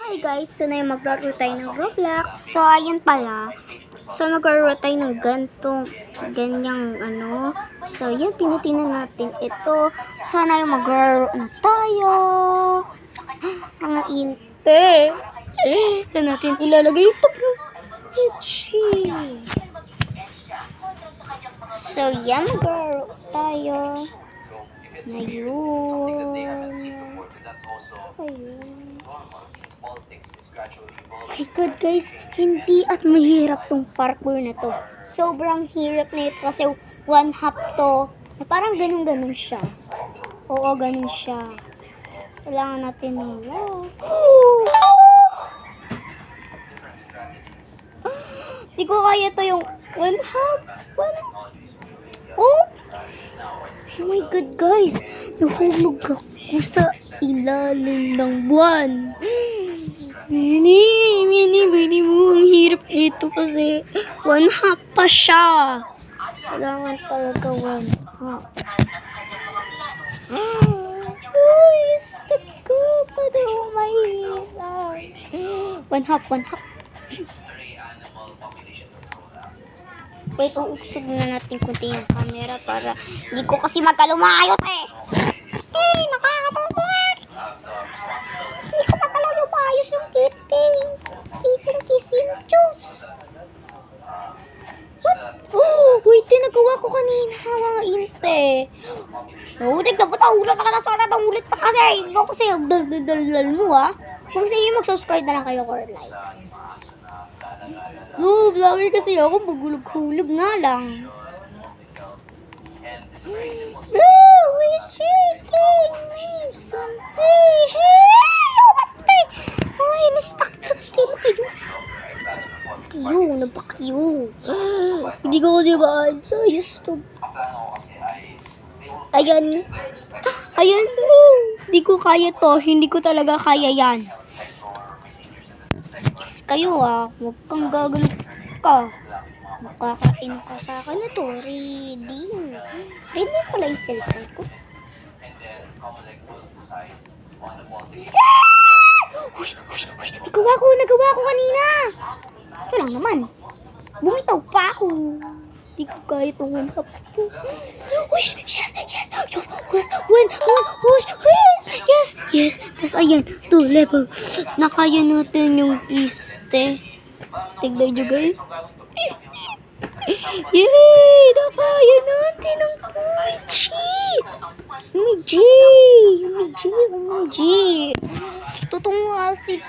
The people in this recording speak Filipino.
Hi guys, so na yung maglaro tayo ng Roblox. So ayun pala. So maglaro tayo ng ganyang ano. So yan, pinitingnan natin ito. Sana yung maglaro na tayo. Mga inte. Saan natin ilalagay ito bro? So yan, maglaro tayo. Ayun. My God guys, hindi at mahirap tong parkour na to. Sobrang hirap na ito kasi one half to. Parang ganun siya. Oo, ganun siya. Kailangan natin ng Di ko kaya to yung one half. Oh! Oh my God guys, nahulog ako sa ilalim ng buwan. Mini mo, ang hirap ito kasi one half pa siya. Kailangan talaga one half. Stop ko pa daw may isa. One half. Wait, uuksog na natin kunti yung camera para hindi ko kasi magkalumayos eh. Nakakatulog. Hindi ko magkalumayos yung titing. Titing kisinchos. What? Oh, wait, nagawa ko kanina mga inte. Ulit na ba ito? Ulit na sana itong ulit pa kasi. Hindi ko kasi dal mo ha. Kung sa inyo mag-subscribe na lang kayo or like. No, vlogger kasi ako, magulog-hulog nga lang. Bro, we're shaking me something. Hey, batay. Ay, na-stuck to. Nagpakayo. Hindi ko diba, so used to. Ayan. Hindi ko kaya to. Hindi ko talaga kaya yan. Kayo huwag kang gagano ka. Makakain ka sa akin na to. Reading pala yung cellphone ko. Nagawa ko kanina. Ito lang naman. Bumitaw pa ako. Hindi ko kaya itong one half ko. Yes. Tapos ayan, 2 level. Nakaya natin yung piste. Tignan nyo guys. Yay! Nakaya natin ang OMG! Totoo nga si